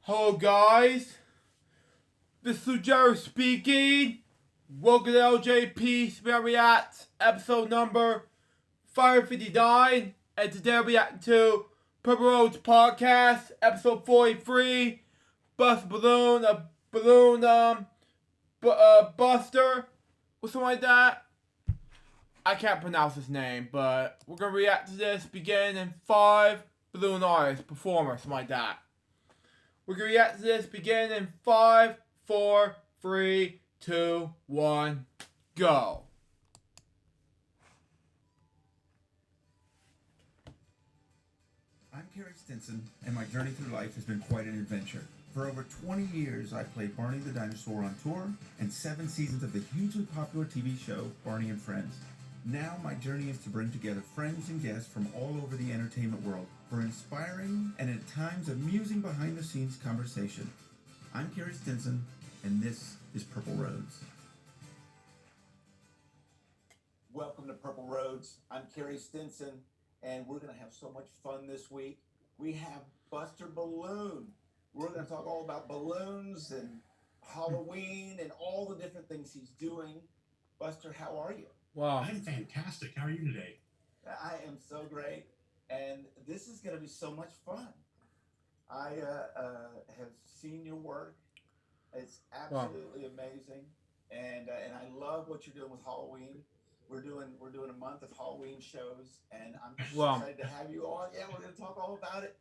Hello guys, this is Jerry speaking. Welcome to LJPCBM Reacts, episode number 559. And today we're reacting to Purple Road's podcast, episode 43, Bust Balloon, Buster, or something like that. I can't pronounce his name, but we're gonna react to this beginning in 5 balloon artists, performers, something like that. We're going to react to this beginning in 5, 4, 3, 2, 1, go. I'm Kerry Stinson, and my journey through life has been quite an adventure. For over 20 years, I've played Barney the Dinosaur on tour, and 7 seasons of the hugely popular TV show, Barney and Friends. Now my journey is to bring together friends and guests from all over the entertainment world for inspiring and at times amusing behind-the-scenes conversation. I'm Kerry Stinson, and this is Purple Roads. Welcome to Purple Roads. I'm Kerry Stinson, and we're going to have so much fun this week. We have Buster Balloon. We're going to talk all about balloons and Halloween and all the different things he's doing. Buster, how are you? Wow. I'm fantastic. How are you today? I am so great, and this is going to be so much fun. I have seen your work. It's absolutely amazing, and I love what you're doing with Halloween. We're doing a month of Halloween shows, and I'm just excited to have you on. Yeah, we're going to talk all about it,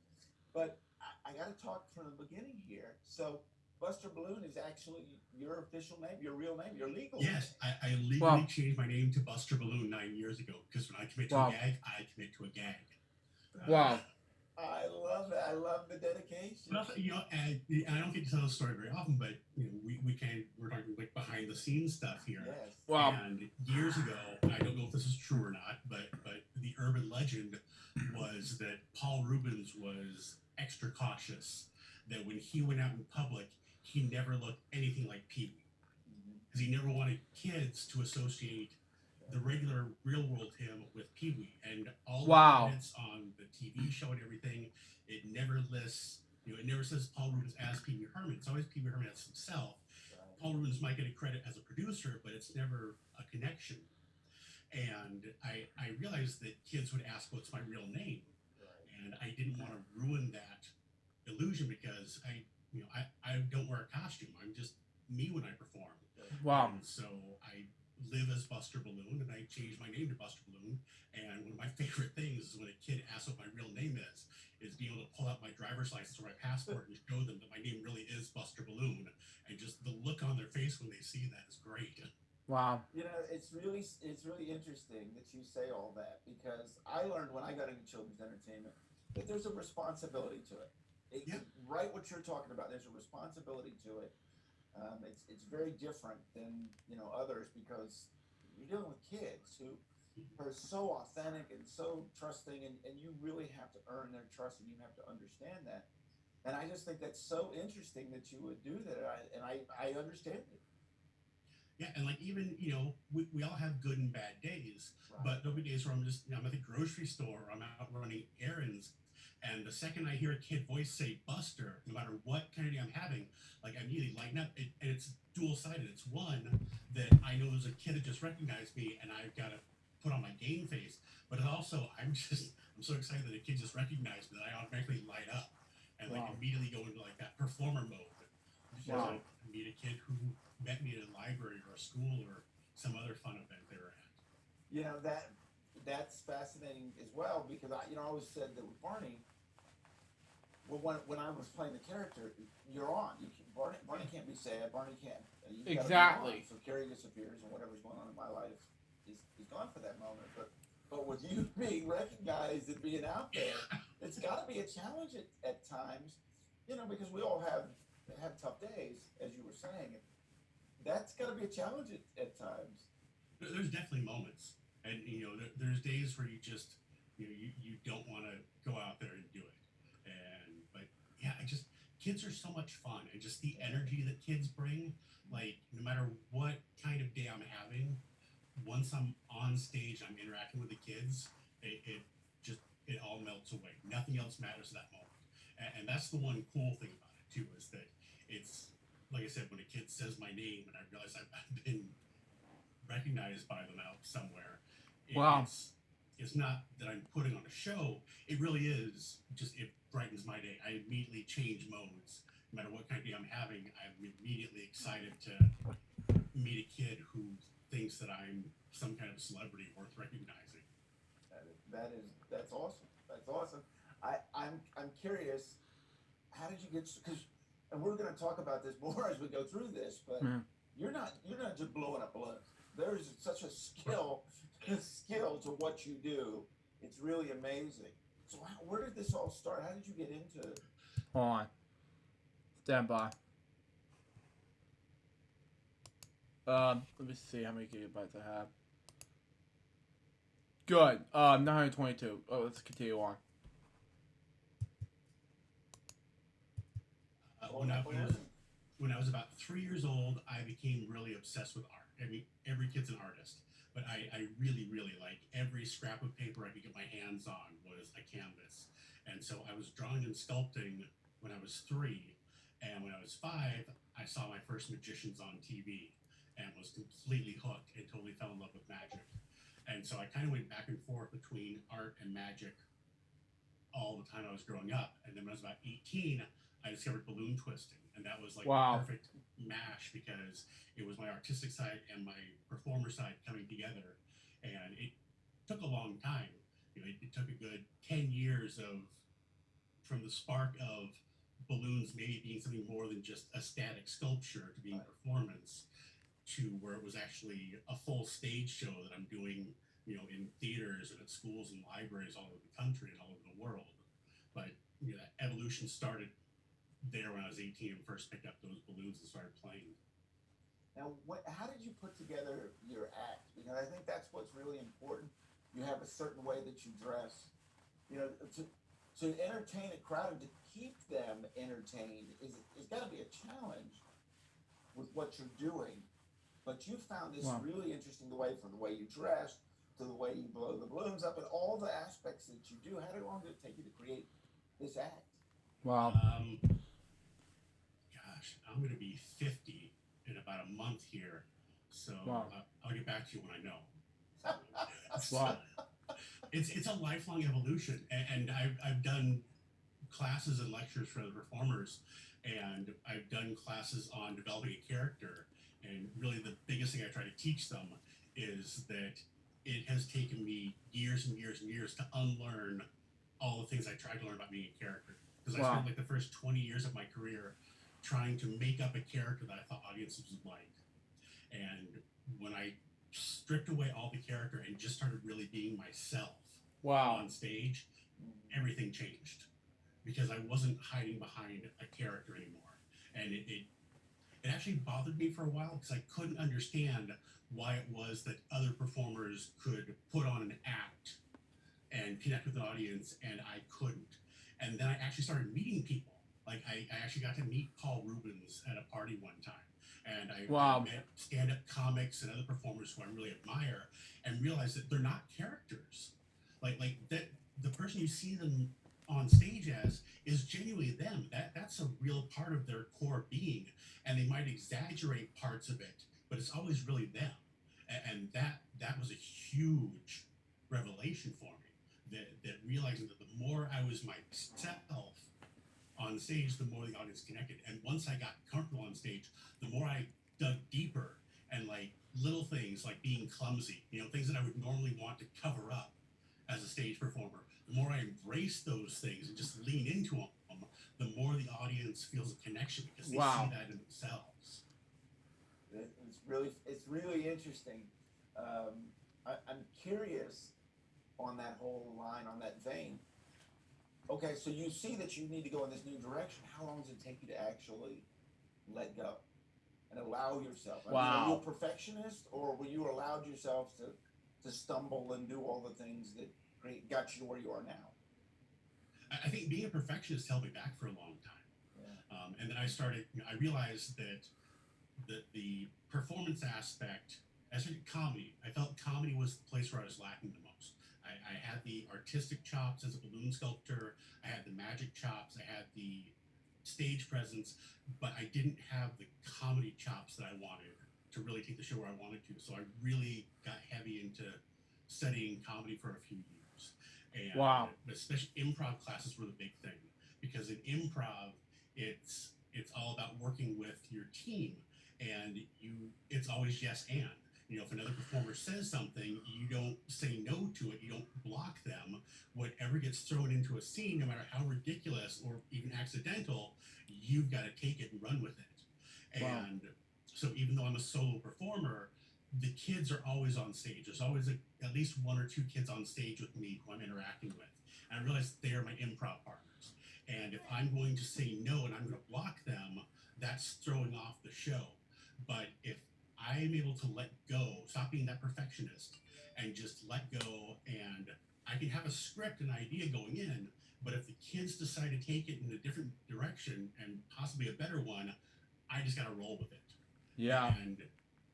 but I got to talk from the beginning here. So Buster Balloon is actually your official name, your real name, your legal name. Yes, I legally changed my name to Buster Balloon 9 years ago because when I commit to a gag, I commit to a gag. Wow. I love it. I love the dedication. But also, and I don't get to tell the story very often, but we're talking like behind the scenes stuff here. Yes. Wow. And years ago, I don't know if this is true or not, but the urban legend was that Paul Reubens was extra cautious, that when he went out in public, he never looked anything like Pee-wee. Because he never wanted kids to associate the regular real world him with Pee-wee. And all the credits on the TV show and everything, it never lists, it never says Paul Reubens as Pee-wee Herman. It's always Pee-wee Herman as himself. Right. Paul Reubens might get a credit as a producer, but it's never a connection. And I realized that kids would ask, what's my real name? Right. And I didn't want to ruin that illusion because I don't wear a costume. I'm just me when I perform. Wow. And so I live as Buster Balloon, and I changed my name to Buster Balloon. And one of my favorite things is when a kid asks what my real name is being able to pull out my driver's license or my passport and show them that my name really is Buster Balloon. And just the look on their face when they see that is great. Wow. It's really interesting that you say all that, because I learned when I got into children's entertainment that there's a responsibility to it. Right, what you're talking about. There's a responsibility to it. It's very different than others, because you're dealing with kids who are so authentic and so trusting, and you really have to earn their trust, and you have to understand that. And I just think that's so interesting that you would do that, and I understand it. Yeah, and like even we all have good and bad days, right. But there'll be days where I'm at the grocery store, or I'm out running errands. And the second I hear a kid voice say Buster, no matter what kind of day I'm having, like I immediately lighten up. And it's dual-sided. It's one that I know there's a kid that just recognized me, and I've got to put on my game face. But also, I'm so excited that a kid just recognized me that I automatically light up and like immediately go into like that performer mode. Because I meet a kid who met me at a library or a school or some other fun event they were at. That's fascinating as well, because I always said that with Barney. Well, when I was playing the character, you're on. Barney can't be sad. Barney can't. Exactly. So Kerry disappears, and whatever's going on in my life is gone for that moment. But with you being recognized and being out there, it's got to be a challenge at times, because we all have tough days, as you were saying. That's got to be a challenge at times. There's definitely moments, and there's days where you just you don't want to go out there and do it. But kids are so much fun, and just the energy that kids bring, like no matter what kind of day I'm having, once I'm on stage, I'm interacting with the kids, it all melts away. Nothing else matters at that moment. And that's the one cool thing about it too, is that it's, like I said, when a kid says my name and I realize I've been recognized by them out somewhere, Wow. it's not that I'm putting on a show. It really is just, it brightens my day. I immediately change modes. No matter what kind of day I'm having, I'm immediately excited to meet a kid who thinks that I'm some kind of celebrity worth recognizing. That's awesome. That's awesome. I'm curious. How did you get? Because, and we're going to talk about this more as we go through this. But you're not just blowing up balloons. There's such a skill to what you do. It's really amazing. So where did this all start? How did you get into it? Hold on. Stand by. Let me see how many gigabytes I have. Good. 922. Oh, let's continue on. When I was about 3 years old, I became really obsessed with art. I mean, every kid's an artist, but I really, really like every scrap of paper I could get my hands on was a canvas. And so I was drawing and sculpting when I was 3, and when I was 5, I saw my first magicians on TV and was completely hooked and totally fell in love with magic. And so I kind of went back and forth between art and magic all the time I was growing up. And then when I was about 18, I discovered balloon twisting, and that was like the perfect mash because it was my artistic side and my performer side coming together. And it took a long time. You know, it took a good 10 years from the spark of balloons maybe being something more than just a static sculpture to being performance, to where it was actually a full stage show that I'm doing, you know, in theaters and at schools and libraries all over the country and all over the world. But you know, that evolution started there when I was 18 and first picked up those balloons and started playing. Now, how did you put together your act? Because I think that's what's really important. You have a certain way that you dress. You know, to entertain a crowd and to keep them entertained is got to be a challenge with what you're doing. But you found this really interesting way, from the way you dress to the way you blow the balloons up and all the aspects that you do. How long did it take you to create this act? Wow. Gosh, I'm going to be 50 in about a month here, so I'll get back to you when I know. Wow. It's a lifelong evolution, and I've done classes and lectures for other performers, and I've done classes on developing a character. And really, the biggest thing I try to teach them is that it has taken me years and years and years to unlearn all the things I tried to learn about being a character. Because I spent like the first 20 years of my career trying to make up a character that I thought audiences would like. And when I stripped away all the character and just started really being myself on stage, everything changed. Because I wasn't hiding behind a character anymore. And it actually bothered me for a while because I couldn't understand why it was that other performers could put on an act and connect with an audience and I couldn't. And then I actually started meeting people. Like I actually got to meet Paul Rubens at a party one time. And I met stand-up comics and other performers who I really admire and realized that they're not characters. Like that the person you see them on stage as is genuinely them. That's a real part of their core being, and they might exaggerate parts of it, but it's always really them. And that was a huge revelation for me. That realizing that the more I was myself on stage, the more the audience connected. And once I got comfortable on stage, the more I dug deeper and like little things like being clumsy, you know, things that I would normally want to cover up as a stage performer. The more I embrace those things and just lean into them, the more the audience feels a connection because they see that in themselves. It's really interesting. I'm curious on that whole line, on that vein. Okay, so you see that you need to go in this new direction. How long does it take you to actually let go and allow yourself? I mean, are you a perfectionist, or were you allowed yourself to stumble and do all the things that got you to where you are now? I think being a perfectionist held me back for a long time. Yeah. And then I realized that the performance aspect, as in comedy, I felt comedy was the place where I was lacking the most. I had the artistic chops as a balloon sculptor. I had the magic chops. I had the stage presence, but I didn't have the comedy chops that I wanted to really take the show where I wanted to. So I really got heavy into studying comedy for a few years. And Wow. especially improv classes were the big thing, because in improv, it's all about working with your team, and it's always yes and. You know, if another performer says something, you don't say no to it, you don't block them. Whatever gets thrown into a scene, no matter how ridiculous or even accidental, you've got to take it and run with it. Wow. And so even though I'm a solo performer, the kids are always on stage. There's always at least one or two kids on stage with me who I'm interacting with. And I realize they are my improv partners. And if I'm going to say no and I'm going to block them, that's throwing off the show. But if I'm able to let go, stop being that perfectionist, and just let go, and I can have a script and idea going in, but if the kids decide to take it in a different direction and possibly a better one, I just got to roll with it. Yeah. And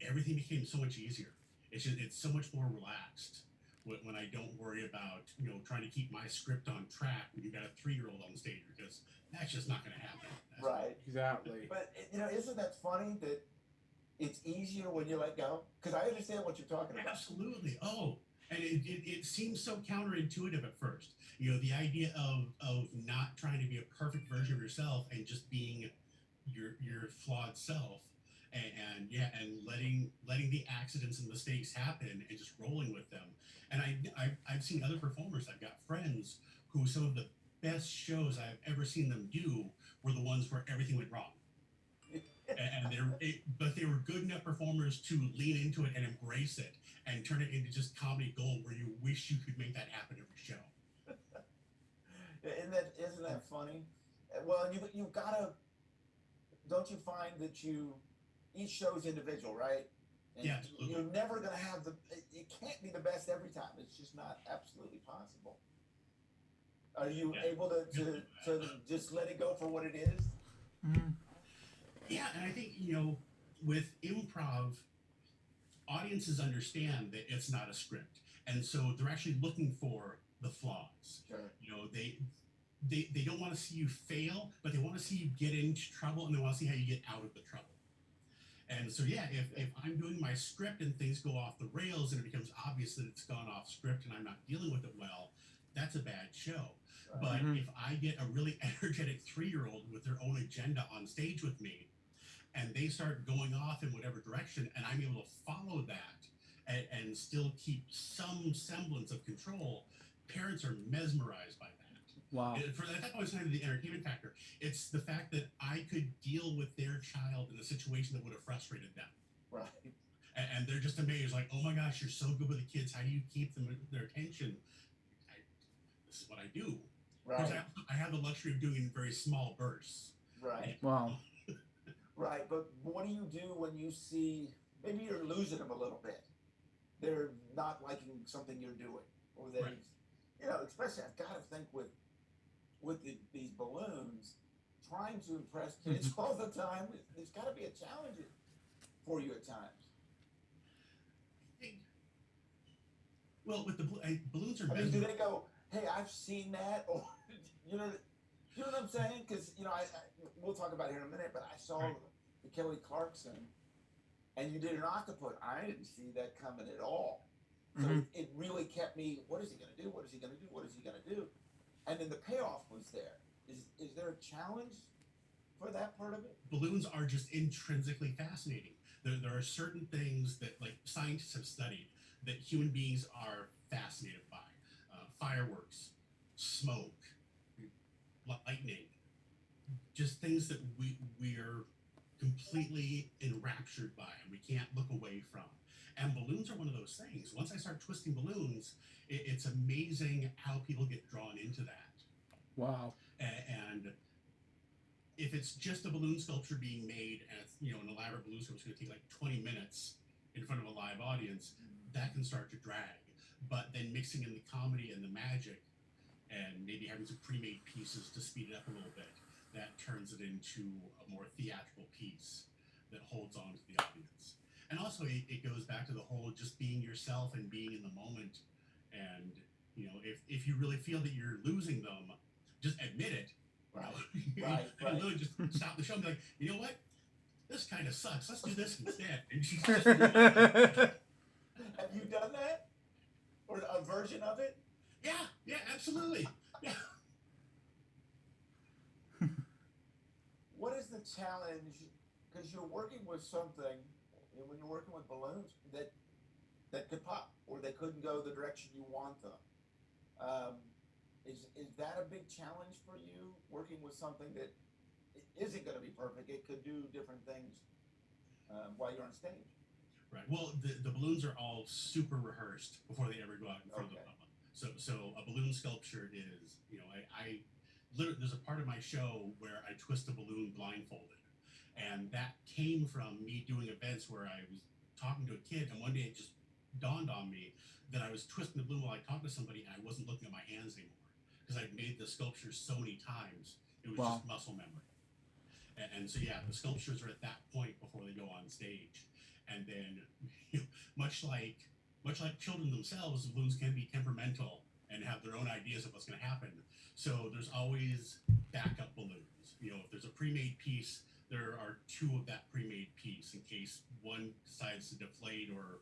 everything became so much easier. It's so much more relaxed when I don't worry about, you know, trying to keep my script on track when you've got a 3-year-old on stage, because that's just not going to happen. Right. Exactly. But you know, isn't that funny that it's easier when you let go? Because I understand what you're talking about. Absolutely. Oh, and it seems so counterintuitive at first. You know, the idea of not trying to be a perfect version of yourself and just being your flawed self, and letting the accidents and mistakes happen and just rolling with them. And I've seen other performers. I've got friends who some of the best shows I've ever seen them do were the ones where everything went wrong. And they were good enough performers to lean into it and embrace it and turn it into just comedy gold, where you wish you could make that happen every show. Isn't that funny? Well, you've got to. Don't you find that each show is individual, right? And yeah, absolutely. You're never going to have it can't be the best every time. It's just not absolutely possible. Are you able to just let it go for what it is? Mm-hmm. Yeah, and I think, you know, with improv, audiences understand that it's not a script, and so they're actually looking for the flaws. Sure. You know, they don't want to see you fail, but they want to see you get into trouble, and they want to see how you get out of the trouble. And so, yeah, if I'm doing my script and things go off the rails and it becomes obvious that it's gone off script and I'm not dealing with it well, that's a bad show. But if I get a really energetic 3-year-old with their own agenda on stage with me, and they start going off in whatever direction, and I'm able to follow that and still keep some semblance of control, parents are mesmerized by that. Wow. That's always kind of the entertainment factor. It's the fact that I could deal with their child in a situation that would have frustrated them. Right. And they're just amazed, like, oh my gosh, you're so good with the kids. How do you keep their attention? This is what I do. Right. Of course, I have the luxury of doing it in very small bursts. Right. Wow. Right, but what do you do when you see maybe you're losing them a little bit? They're not liking something you're doing, or they, Right. you know, especially I've got to think with these balloons, trying to impress kids all the time. There's got to be a challenge for you at times. Well, with the balloons are. I mean, do they go, "Hey, I've seen that," or you know what I'm saying? Because you know, we'll talk about it here in a minute. But I saw the Kelly Clarkson, and you did an octopus. I didn't see that coming at all. So it really kept me. What is he going to do? What is he going to do? What is he going to do? And then the payoff was there. Is there a challenge for that part of it? Balloons are just intrinsically fascinating. There are certain things that, like, scientists have studied that human beings are fascinated by. Fireworks, smoke, lightning, just things that we are completely enraptured by and we can't look away from. And balloons are one of those things. Once I start twisting balloons, it's amazing how people get drawn into that. Wow. And if it's just a balloon sculpture being made, and it's, you know, an elaborate balloon sculpture, it's going to take like 20 minutes in front of a live audience, that can start to drag. But then mixing in the comedy and the magic, and maybe having some pre-made pieces to speed it up a little bit, that turns it into a more theatrical piece that holds on to the audience. And also, it goes back to the whole just being yourself and being in the moment. And, you know, if you really feel that you're losing them, just admit it You know? Right. I literally just stop the show and be like, you know what? This kind of sucks. Let's do this instead. And she's just Have you done that? Or a version of it? yeah, absolutely. Yeah. What is the challenge? Because you're working with something, when you're working with balloons, that could pop or they couldn't go the direction you want them. Is that a big challenge for you, working with something that isn't going to be perfect? It could do different things while you're on stage. Right. Well, the balloons are all super rehearsed before they ever go out in front of the public. So a balloon sculpture is, I literally, there's a part of my show where I twist a balloon blindfolded, and that came from me doing events where I was talking to a kid, and one day it just dawned on me that I was twisting the balloon while I talked to somebody, and I wasn't looking at my hands anymore because I'd made the sculpture so many times. It was just muscle memory. And so, yeah, the sculptures are at that point before they go on stage. And then, much like children themselves, balloons can be temperamental and have their own ideas of what's going to happen. So there's always backup balloons. If there's a pre-made piece, there are two of that pre-made piece in case one decides to deflate or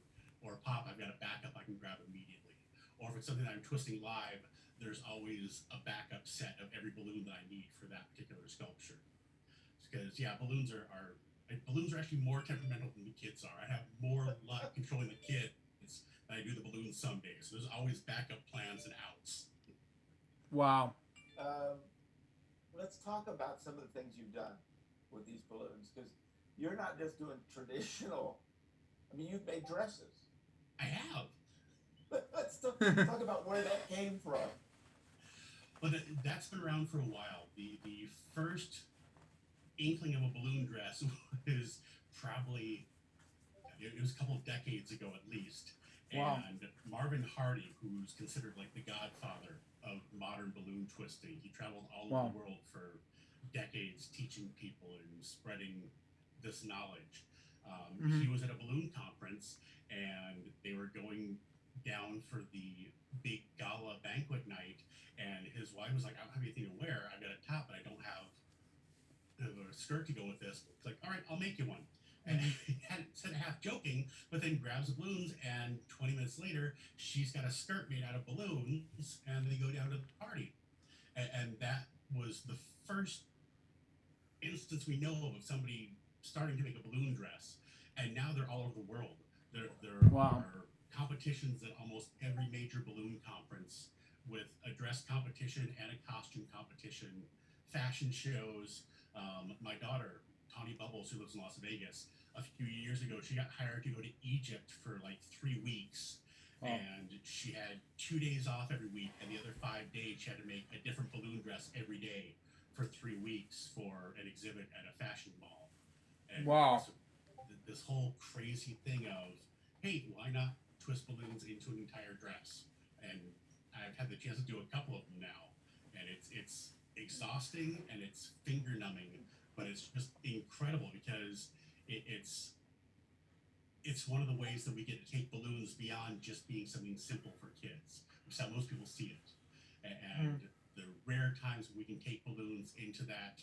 pop. I've got a backup I can grab immediately. Or if it's something that I'm twisting live, there's always a backup set of every balloon that I need for that particular sculpture. Because balloons are actually more temperamental than the kids are. I have more luck controlling the kids than I do the balloons some days. So there's always backup plans and outs. Wow. Let's talk about some of the things you've done with these balloons, because you're not just doing traditional. I mean, you've made dresses. I have. Let's talk about where that came from. Well, that's been around for a while. The first inkling of a balloon dress was probably, it was a couple of decades ago at least. Wow. And Marvin Hardy, who's considered like the godfather of modern balloon twisting, he traveled all over the world for decades teaching people and spreading this knowledge. He was at a balloon conference, and they were going down for the big gala banquet night, and his wife was like, I don't have anything to wear. I've got a top, but I don't have a skirt to go with this. It's like, all right, I'll make you one. And he said half joking, but then grabs the balloons, and 20 minutes later, she's got a skirt made out of balloons, and they go down to the party. And that was the first instance we know of somebody starting to make a balloon dress. And now they're all over the world. There are competitions at almost every major balloon conference, with a dress competition and a costume competition, fashion shows. My daughter, Tawny Bubbles, who lives in Las Vegas, a few years ago, she got hired to go to Egypt for like 3 weeks. And she had 2 days off every week, and the other 5 days she had to make a different balloon dress every day for 3 weeks for an exhibit at a fashion mall. And this whole crazy thing of, hey, why not twist balloons into an entire dress? And I've had the chance to do a couple of them now, and it's exhausting and it's finger numbing, but it's just incredible because it's one of the ways that we get to take balloons beyond just being something simple for kids, which is how most people see it. And the rare times we can take balloons into that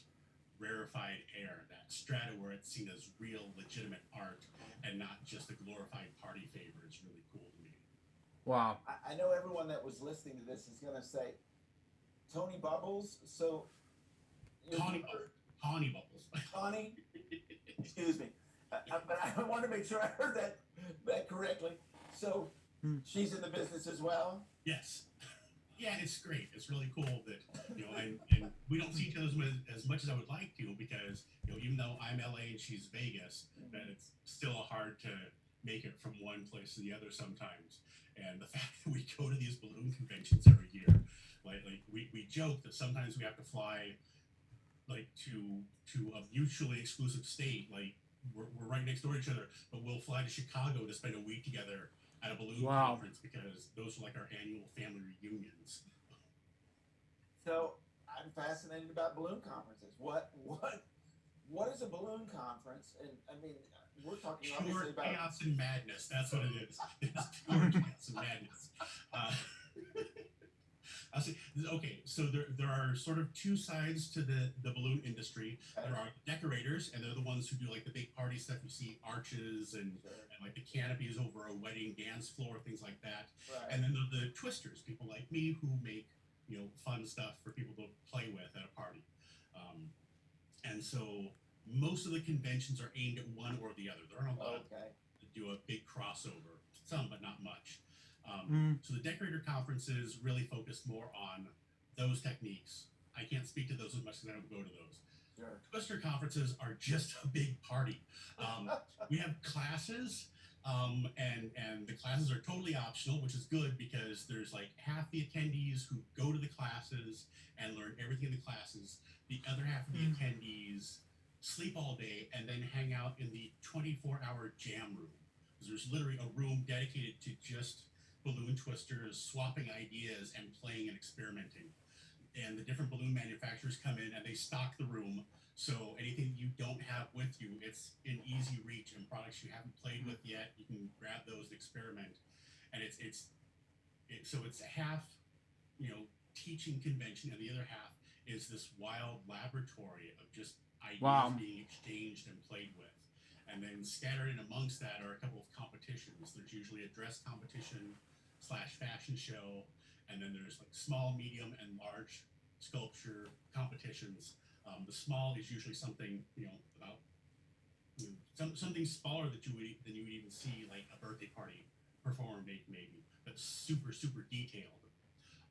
rarefied air, that strata where it's seen as real, legitimate art and not just a glorified party favor, is really cool to me. Wow. I know everyone that was listening to this is going to say, Tony Bubbles, so... Tawny Bubbles. Tawny? Excuse me. But I want to make sure I heard that correctly. So, she's in the business as well? Yes. Yeah, it's great. It's really cool that, and we don't see each other as much as I would like to, because, even though I'm LA and she's Vegas, that it's still hard to make it from one place to the other sometimes. And the fact that we go to these balloon conventions every year, like we joke that sometimes we have to fly like to a mutually exclusive state, like we're right next door to each other, but we'll fly to Chicago to spend a week together at a balloon conference, because those are like our annual family reunions. So I'm fascinated about balloon conferences. What is a balloon conference? And I mean, we're talking obviously about chaos and madness. That's what it is. It's pure chaos and madness. Okay, So there are sort of two sides to the balloon industry. There are decorators, and they're the ones who do like the big party stuff. You see arches and like the canopies over a wedding dance floor, things like that. Right. And then the twisters, people like me who make fun stuff for people to play with at a party. And so most of the conventions are aimed at one or the other. There aren't a lot that do a big crossover. Some, but not much. So the decorator conferences really focus more on those techniques. I can't speak to those as much as I don't go to those. Sure. Twister conferences are just a big party. We have classes, and the classes are totally optional, which is good because there's like half the attendees who go to the classes and learn everything in the classes. The other half of the attendees sleep all day and then hang out in the 24-hour jam room. There's literally a room dedicated to just balloon twisters, swapping ideas and playing and experimenting. And the different balloon manufacturers come in and they stock the room. So anything you don't have with you, it's in easy reach, and products you haven't played with yet, you can grab those and experiment. And it's half, teaching convention, and the other half is this wild laboratory of just ideas being exchanged and played with. And then scattered in amongst that are a couple of competitions. There's usually a dress competition / fashion show, and then there's like small, medium, and large sculpture competitions. The small is usually something about something smaller than you would even see like a birthday party performer maybe, but super detailed.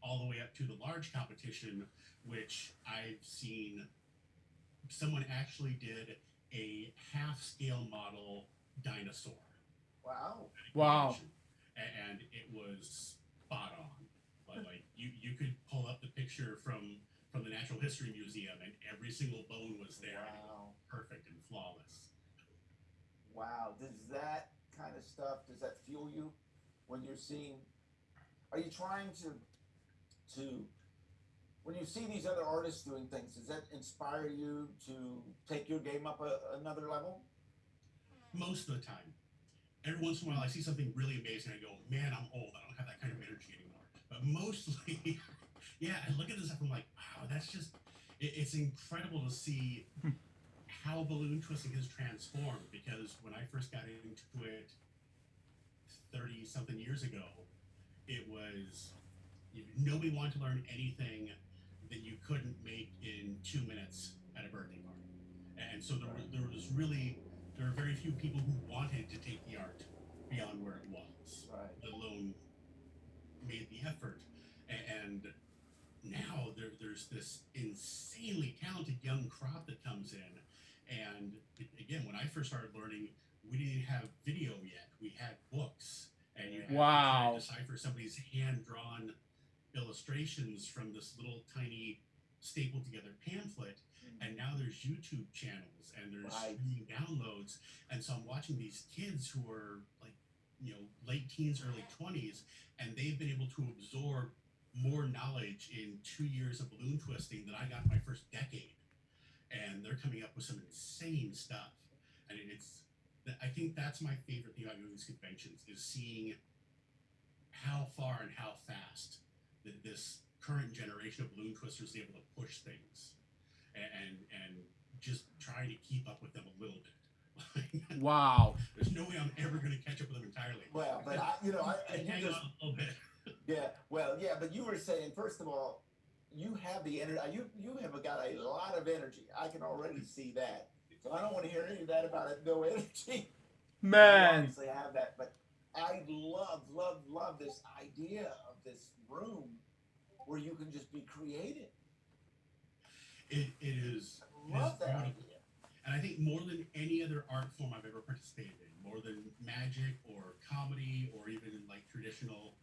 All the way up to the large competition, which I've seen someone actually did a half-scale model dinosaur. Wow. And it was spot on. Like you could pull up the picture from the Natural History Museum, and every single bone was there. Wow. Perfect and flawless. Wow. Does that kind of stuff, does that fuel you when you're seeing, are you trying to when you see these other artists doing things, does that inspire you to take your game up another level? Most of the time. Every once in a while I see something really amazing, I go, man, I'm old, I don't have that kind of energy anymore. But mostly, yeah, I look at this stuff, I'm like, wow, that's just, it's incredible to see how balloon twisting has transformed, because when I first got into it 30 something years ago, it was, nobody wanted to learn anything that you couldn't make in 2 minutes at a birthday party. And so there were very few people who wanted to take the art beyond where it was, let alone made the effort. And now there's this insanely talented young crop that comes in. And again, when I first started learning, we didn't have video yet. We had books, and you had to try to decipher somebody's hand-drawn illustrations from this little tiny stapled together pamphlet. And now there's YouTube channels, and there's streaming downloads. And so I'm watching these kids who are like, late teens, early 20s, and they've been able to absorb more knowledge in 2 years of balloon twisting than I got in my first decade. And they're coming up with some insane stuff. And I think that's my favorite thing about doing these conventions, is seeing how far and how fast this current generation of balloon twisters is able to push things, and just trying to keep up with them a little bit. Wow. There's no way I'm ever going to catch up with them entirely. Well, but I hang on a little bit. Yeah, well, yeah, but you were saying, first of all, you have the energy. You have got a lot of energy. I can already see that. So I don't want to hear any of that about it. No energy. Man. You obviously have that, but I love this idea of this room where you can just be creative. It is. I love that idea. And I think more than any other art form I've ever participated in, more than magic or comedy or even like traditional,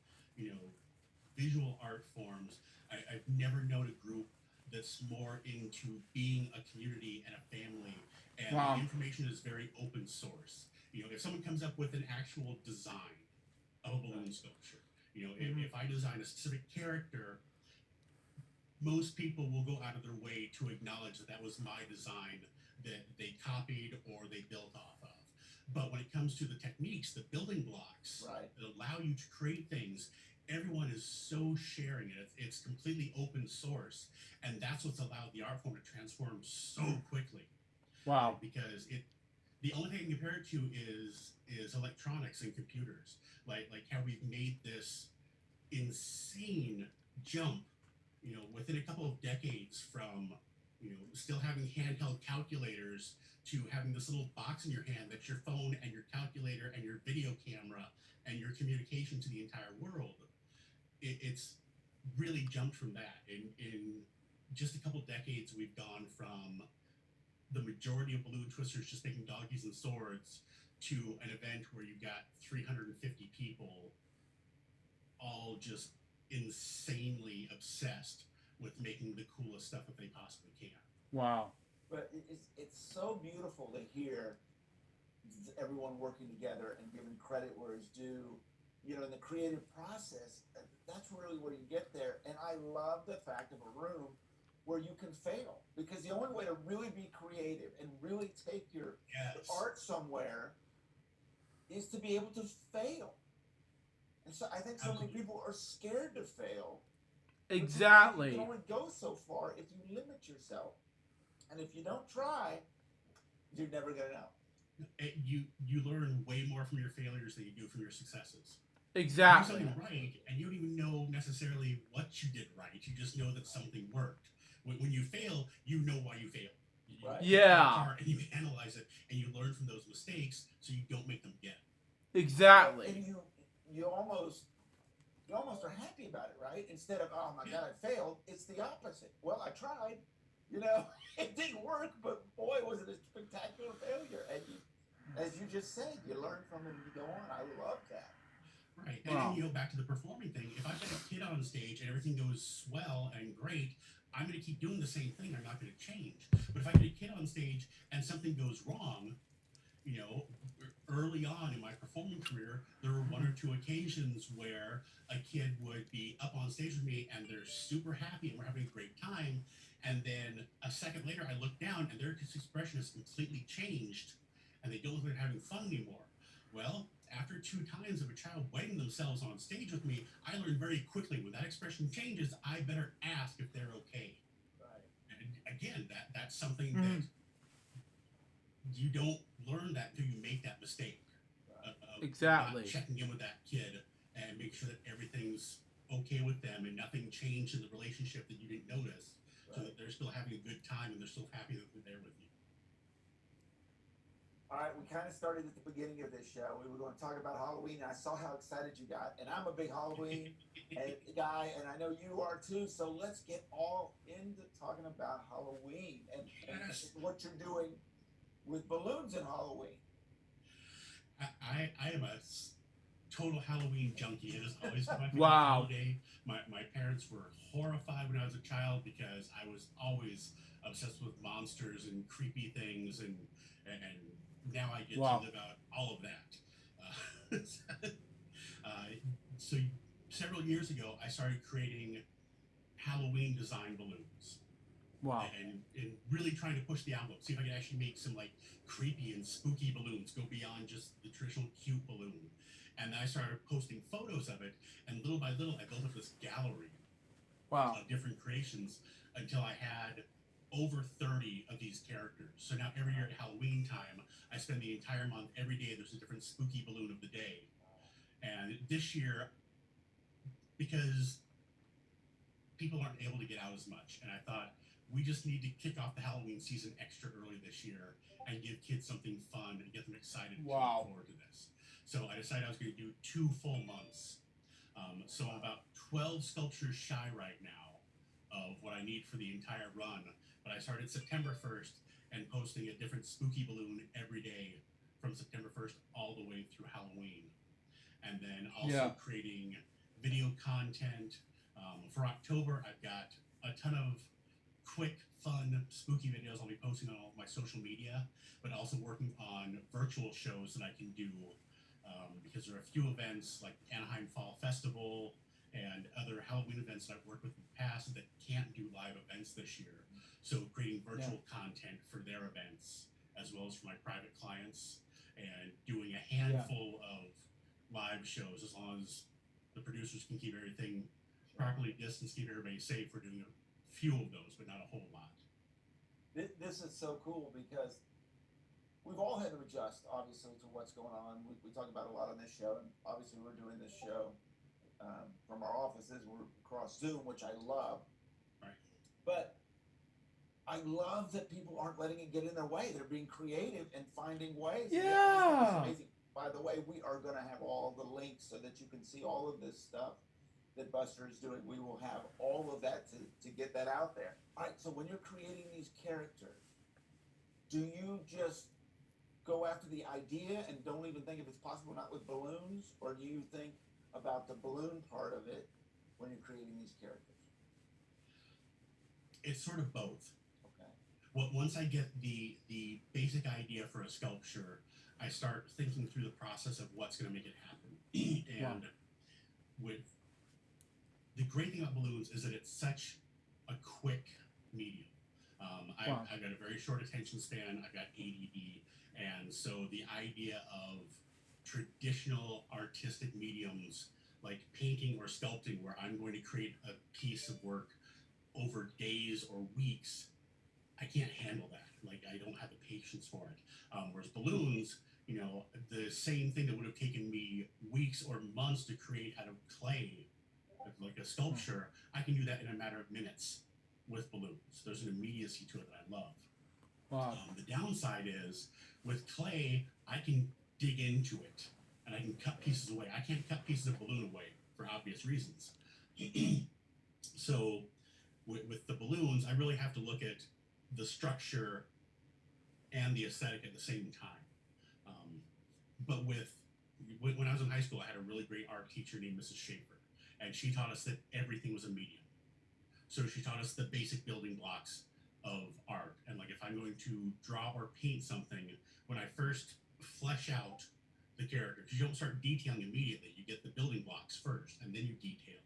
visual art forms, I've never known a group that's more into being a community and a family. And the information is very open source. If someone comes up with an actual design of a balloon sculpture, if I design a specific character, most people will go out of their way to acknowledge that was my design that they copied or they built off of. But when it comes to the techniques, the building blocks that allow you to create things, everyone is so sharing it. It's completely open source, and that's what's allowed the art form to transform so quickly. Wow. Because the only thing I can compare it to is electronics and computers. Like how we've made this insane jump, within a couple of decades from, still having handheld calculators to having this little box in your hand that's your phone and your calculator and your video camera and your communication to the entire world. It's really jumped from that. In just a couple decades, we've gone from the majority of balloon twisters just making doggies and swords to an event where you got 350 people all just insanely obsessed with making the coolest stuff that they possibly can. Wow. But it's so beautiful to hear everyone working together and giving credit where it's due. In the creative process, that's really where you get there. And I love the fact of a room where you can fail, because the only way to really be creative and really take your art somewhere is to be able to fail. And so I think so many people are scared to fail. Exactly. You can only go so far if you limit yourself. And if you don't try, you're never going to know. You learn way more from your failures than you do from your successes. Exactly. You do something right, and you don't even know necessarily what you did right. You just know that something worked. When you fail, you know why you failed. Right. Yeah. And you analyze it, and you learn from those mistakes, so you don't make them again. Exactly. And you almost are happy about it, right? Instead of, oh my God, I failed. It's the opposite. Well, I tried. It didn't work, but boy, was it a spectacular failure. And as you just said, you learn from it and you go on. I love that. Right. Wow. And back to the performing thing. If I've got a kid on stage and everything goes swell and great, I'm going to keep doing the same thing. I'm not going to change. But if I get a kid on stage and something goes wrong, early on in my performing career, there were one or two occasions where a kid would be up on stage with me and they're super happy and we're having a great time. And then a second later, I look down and their expression has completely changed and they don't look like they're having fun anymore. Well, after 2 times of a child wetting themselves on stage with me, I learned very quickly when that expression changes, I better ask if they're okay. Right. And again, that's something that you don't learn that until you make that mistake. Exactly. Checking in with that kid and make sure that everything's okay with them and nothing changed in the relationship that you didn't notice, so that they're still having a good time and they're still happy that they're there with you. All right, we kind of started at the beginning of this show. We were going to talk about Halloween, and I saw how excited you got. And I'm a big Halloween guy, and I know you are too. So let's get all into talking about Halloween and what you're doing with balloons in Halloween. I am a total Halloween junkie. It has always been my favorite Wow. holiday. My parents were horrified when I was a child because I was always obsessed with monsters and creepy things, and now I get to live out all of that. So several years ago, I started creating Halloween design balloons. Wow. And really trying to push the envelope, see if I could actually make some like creepy and spooky balloons, go beyond just the traditional cute balloon. And then I started posting photos of it, and little by little, I built up this gallery of different creations until I had over 30 of these characters. So now every year at Halloween time, I spend the entire month, every day there's a different spooky balloon of the day. And this year, because people aren't able to get out as much, and I thought, we just need to kick off the Halloween season extra early this year and give kids something fun and get them excited to look forward to this. So I decided I was going to do 2 full months. So I'm about 12 sculptures shy right now of what I need for the entire run. But I started September 1st and posting a different spooky balloon every day from September 1st all the way through Halloween. And then also creating video content. For October, I've got a ton of quick, fun, spooky videos I'll be posting on all of my social media, but also working on virtual shows that I can do, because there are a few events like Anaheim Fall Festival and other Halloween events that I've worked with in the past that can't do live events this year. So creating virtual content for their events as well as for my private clients, and doing a handful of live shows as long as the producers can keep everything properly distanced, keep everybody safe. We're doing a few of those, but not a whole lot. This is so cool because we've all had to adjust, obviously, to what's going on. We talk about a lot on this show, and obviously we're doing this show from our offices. We're across Zoom, which I love. Right. But I love that people aren't letting it get in their way. They're being creative and finding ways. Yeah. It's amazing. By the way, we are going to have all the links so that you can see all of this stuff that Buster is doing. We will have all of that to get that out there. All right, so when you're creating these characters, do you just go after the idea and don't even think if it's possible not with balloons, or do you think about the balloon part of it when you're creating these characters? It's sort of both. Okay. Once I get the basic idea for a sculpture, I start thinking through the process of what's going to make it happen. And with the great thing about balloons is that it's such a quick medium. I've got a very short attention span. I've got ADD, and so the idea of traditional artistic mediums like painting or sculpting, where I'm going to create a piece of work over days or weeks, I can't handle that. Like, I don't have the patience for it. Whereas balloons, you know, the same thing that would have taken me weeks or months to create out of clay, like a sculpture, I can do that in a matter of minutes with balloons. There's an immediacy to it that I love. Wow. The downside is with clay, I can dig into it and I can cut pieces away. I can't cut pieces of balloon away for obvious reasons. So with the balloons, I really have to look at the structure and the aesthetic at the same time. But when I was in high school, I had a really great art teacher named Mrs. Schaefer, and she taught us that everything was a medium. So she taught us the basic building blocks of art. And like, if I'm going to draw or paint something, when I first flesh out the character, because you don't start detailing immediately, you get the building blocks first, and then you detail.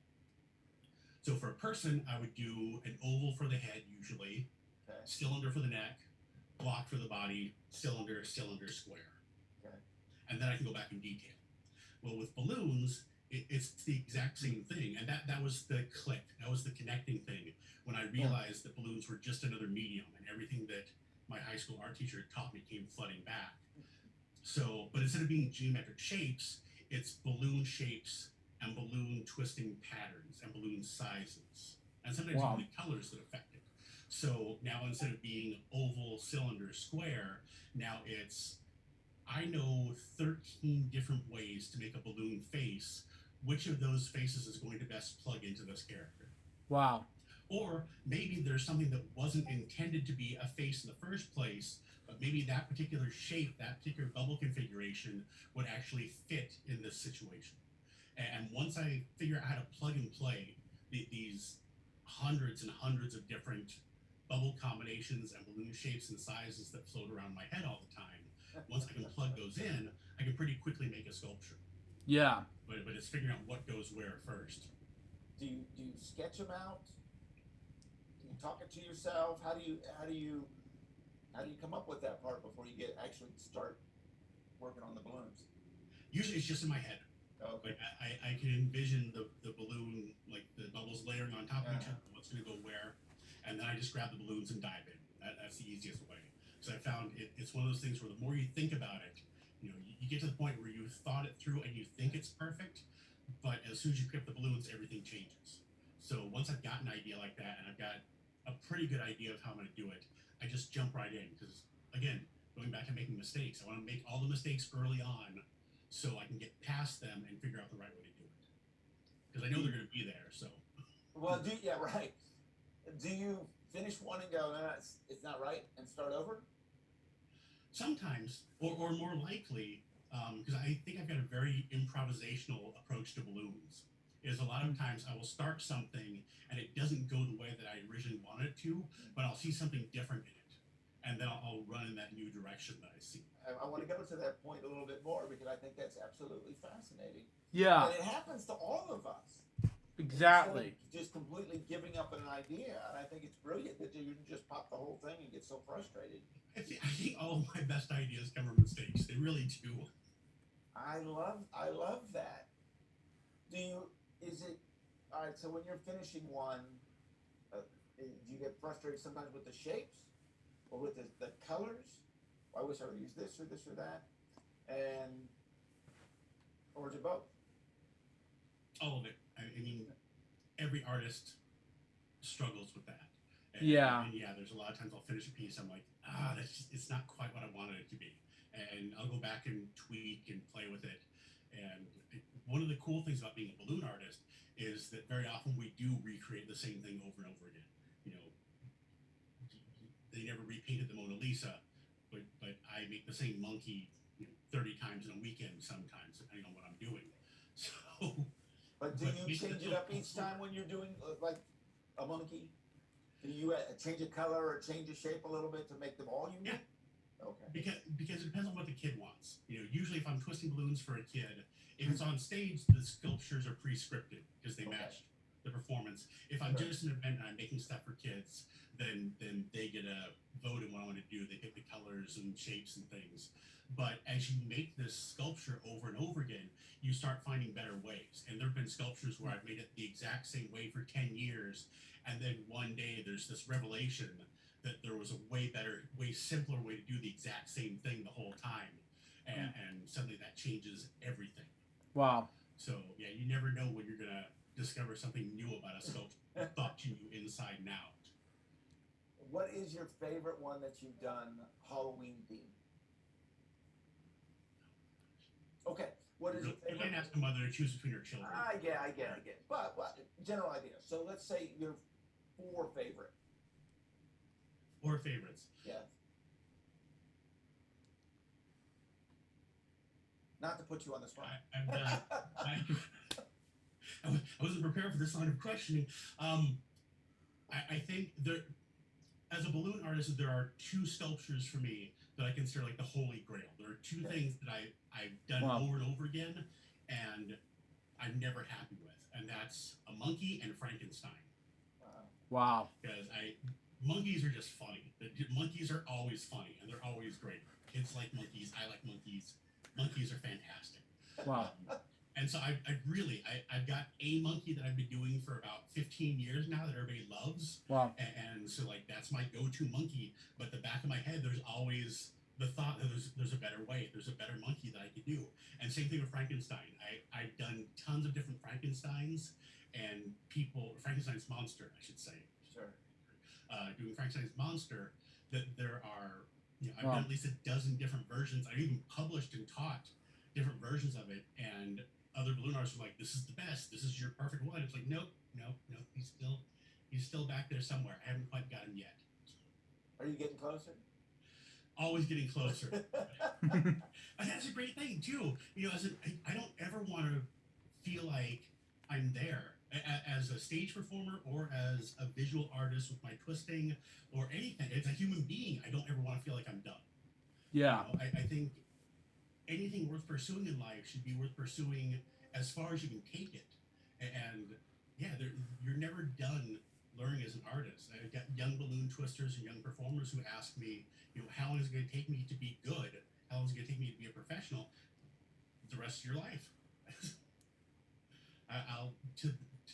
So for a person, I would do an oval for the head, usually, Okay. cylinder for the neck, block for the body, cylinder, square. Okay. And then I can go back and detail. Well, with balloons, it's the exact same thing. And that was the click. That was the connecting thing when I realized that balloons were just another medium, and everything that my high school art teacher taught me came flooding back. So, but instead of being geometric shapes, it's balloon shapes and balloon twisting patterns and balloon sizes. And sometimes even the colors that affect it. So now instead of being oval, cylinder, square, now it's, I know 13 different ways to make a balloon face. Which of those faces is going to best plug into this character? Wow. Or maybe there's something that wasn't intended to be a face in the first place, but maybe that particular shape, that particular bubble configuration would actually fit in this situation. And once I figure out how to plug and play these hundreds and hundreds of different bubble combinations and balloon shapes and sizes that float around my head all the time, once I can plug those in, I can pretty quickly make a sculpture. Yeah. But it's figuring out what goes where first. Do you sketch them out? Do you talk it to yourself? How do you come up with that part before you actually start working on the balloons? Usually it's just in my head. Okay. Like I can envision the balloon, like the bubbles layering on top of each other, what's going to go where, and then I just grab the balloons and dive in. That's the easiest way. Because I found it's one of those things where the more you think about it, you know, you get to the point where you've thought it through and you think it's perfect, but as soon as you pick up the balloons, everything changes. So once I've got an idea like that and I've got a pretty good idea of how I'm going to do it, I just jump right in. Because again, going back to making mistakes, I want to make all the mistakes early on so I can get past them and figure out the right way to do it. Because I know they're going to be there. So. Well, right. Do you finish one and go, no, it's not right, and start over? Sometimes, or more likely, because I think I've got a very improvisational approach to balloons, is a lot of times I will start something and it doesn't go the way that I originally wanted it to, but I'll see something different in it. And then I'll run in that new direction that I see. I want to go to that point a little bit more because I think that's absolutely fascinating. Yeah. And it happens to all of us. Exactly. Just completely giving up on an idea, and I think it's brilliant that you can just pop the whole thing and get so frustrated. I think all of my best ideas come from mistakes. They really do. I love that. Do right. So when you're finishing one, do you get frustrated sometimes with the shapes or with the colors? I wish I would use this or that, and or is it both? All of it. I mean, every artist struggles with that. Yeah. And yeah, there's a lot of times I'll finish a piece. I'm like, it's not quite what I wanted it to be. And I'll go back and tweak and play with it. And one of the cool things about being a balloon artist is that very often we do recreate the same thing over and over again. You know, they never repainted the Mona Lisa, but I make the same monkey 30 times in a weekend sometimes, depending on what I'm doing. So. But do you change it up each time when you're doing like a monkey? Do you change a color or change a shape a little bit to make them all unique? Yeah. Okay. Because it depends on what the kid wants. Usually if I'm twisting balloons for a kid, if it's on stage, the sculptures are pre-scripted because they match the performance. If I'm just an event and I'm making stuff for kids, then they get a vote in what I want to do. They pick the colors and shapes and things. But as you make this sculpture over and over again, you start finding better ways. And there have been sculptures where I've made it the exact same way for 10 years. And then one day there's this revelation that there was a way better, way simpler way to do the exact same thing the whole time. And suddenly that changes everything. Wow. So yeah, you never know when you're gonna discover something new about a sculpture that thought you knew inside and out. What is your favorite one that you've done Halloween themed? Okay. What is your favorite? You can't ask a mother to choose between her children. I get. But general idea. So let's say your 4 favorite. 4 favorites. Yeah. Not to put you on the spot. I wasn't prepared for this line of questioning. I think there, as a balloon artist, there are 2 sculptures for me that I consider like the holy grail. There are 2 things that I've done over and over again, and I'm never happy with, and that's a monkey and Frankenstein. Wow. Because monkeys are just funny. Monkeys are always funny, and they're always great. Kids like monkeys. I like monkeys. Monkeys are fantastic. Wow. And so I've got a monkey that I've been doing for about 15 years now that everybody loves. Wow. And so like that's my go-to monkey. But the back of my head, there's always the thought that there's a better way. There's a better monkey that I could do. And same thing with Frankenstein. I've done tons of different Frankensteins and Frankenstein's monster, I should say. Sure. Doing Frankenstein's monster, that there are, I've done at least a dozen different versions. I've even published and taught different versions of it, and other balloon artists were like, "This is the best. This is your perfect one." It's like, nope. He's still back there somewhere. I haven't quite got him yet. Are you getting closer? Always getting closer. And that's a great thing too. I don't ever want to feel like I'm there as a stage performer or as a visual artist with my twisting or anything. As a human being, I don't ever want to feel like I'm done. Yeah. I think anything worth pursuing in life should be worth pursuing as far as you can take it. And yeah, you're never done learning as an artist. I've got young balloon twisters and young performers who ask me, how long is it going to take me to be good? How long is it going to take me to be a professional? The rest of your life.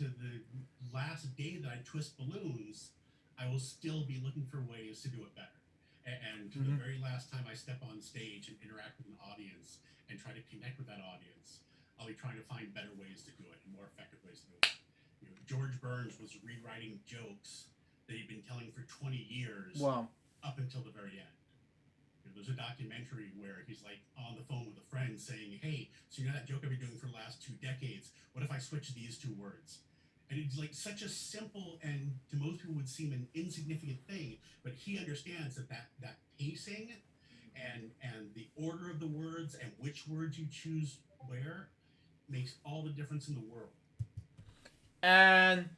To the last day that I twist balloons, I will still be looking for ways to do it better. And to the very last time I step on stage and interact with an audience and try to connect with that audience, I'll be trying to find better ways to do it and more effective ways to do it. George Burns was rewriting jokes that he'd been telling for 20 years up until the very end. There's a documentary where he's like on the phone with a friend saying, "Hey, so that joke I've been doing for the last 2 decades, what if I switch these 2 words?" And it's like such a simple and to most people would seem an insignificant thing, but he understands that pacing and the order of the words and which words you choose where makes all the difference in the world. And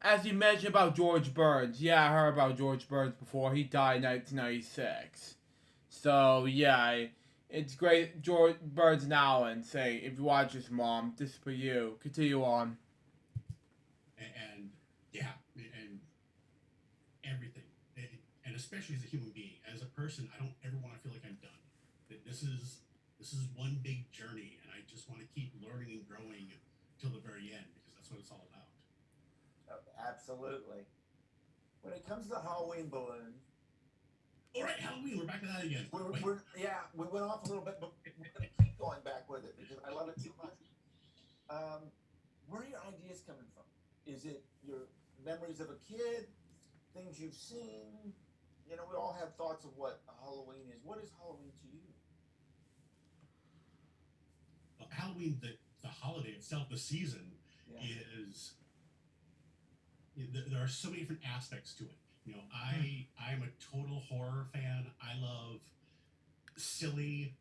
as you mentioned about George Burns, I heard about George Burns before. He died in 1996. So yeah, it's great. George Burns and Allen say, if you watch this, Mom, this is for you. Continue on. And everything, and especially as a human being, as a person, I don't ever want to feel like I'm done. That this is one big journey, and I just want to keep learning and growing till the very end because that's what it's all about. Absolutely. When it comes to Halloween balloons, All right, Halloween. We're back to that again. Wait. we went off a little bit, but we're going to keep going back with it because I love it too much. Where are your ideas coming from? Is it your memories of a kid, things you've seen? You know, we all have thoughts of what Halloween is. What is Halloween to you? Well, Halloween, the holiday itself, the season, Yeah. is there are so many different aspects to it. You know, I'm a total horror fan. I love silly,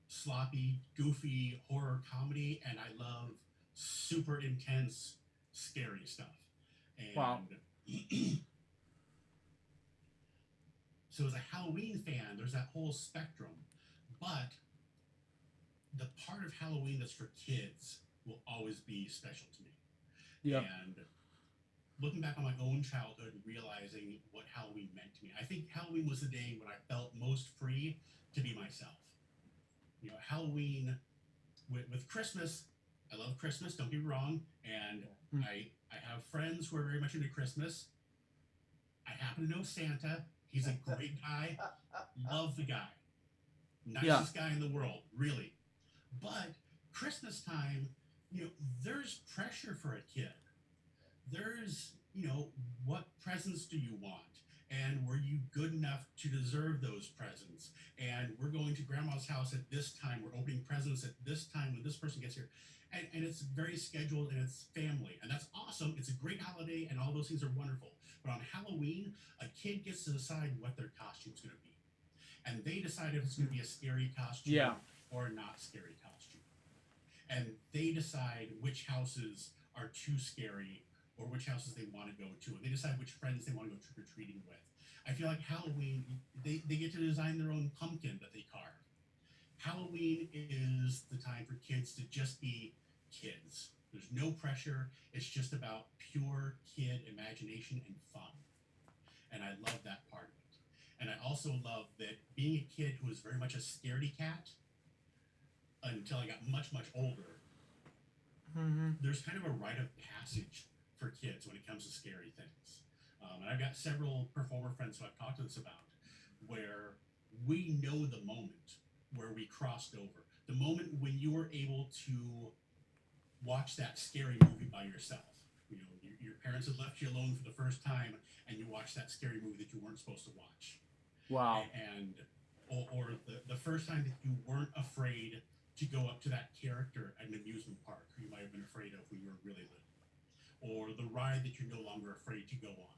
sloppy, goofy horror comedy, and I love super intense, scary stuff. And Wow. so, as a Halloween fan, there's that whole spectrum. But the part of Halloween that's for kids will always be special to me. Yeah. And looking back on my own childhood and realizing what Halloween meant to me, I think Halloween was the day when I felt most free to be myself. You know, Halloween with Christmas, I love Christmas, don't get me wrong, and I have friends who are very much into Christmas. I happen to know Santa. He's a great guy. Love the guy. Nicest guy in the world, really. But Christmas time, you know, there's pressure for a kid. There's, you know, what presents do you want? And were you good enough to deserve those presents? And we're going to grandma's house at this time. We're opening presents at this time when this person gets here. And it's very scheduled and it's family. And that's awesome. It's a great holiday and all those things are wonderful. But on Halloween, a kid gets to decide what their costume's going to be. And they decide if it's going to be a scary costume or a not scary costume. And they decide which houses are too scary or which houses they want to go to. And they decide which friends they want to go trick-or-treating with. I feel like Halloween, they get to design their own pumpkin that they carve. Halloween is the time for kids to just be kids. There's no pressure. It's just about pure kid imagination and fun. And I love that part of it. And I also love that being a kid who was very much a scaredy cat until I got much, much older, there's kind of a rite of passage for kids when it comes to scary things. And I've got several performer friends who I've talked to this about where we know the moment where we crossed over. The moment when you were able to watch that scary movie by yourself. You know, your parents had left you alone for the first time and you watched that scary movie that you weren't supposed to watch. Wow. And or the first time that you weren't afraid to go up to that character at an amusement park who you might have been afraid of when you were really little. Or the ride that you're no longer afraid to go on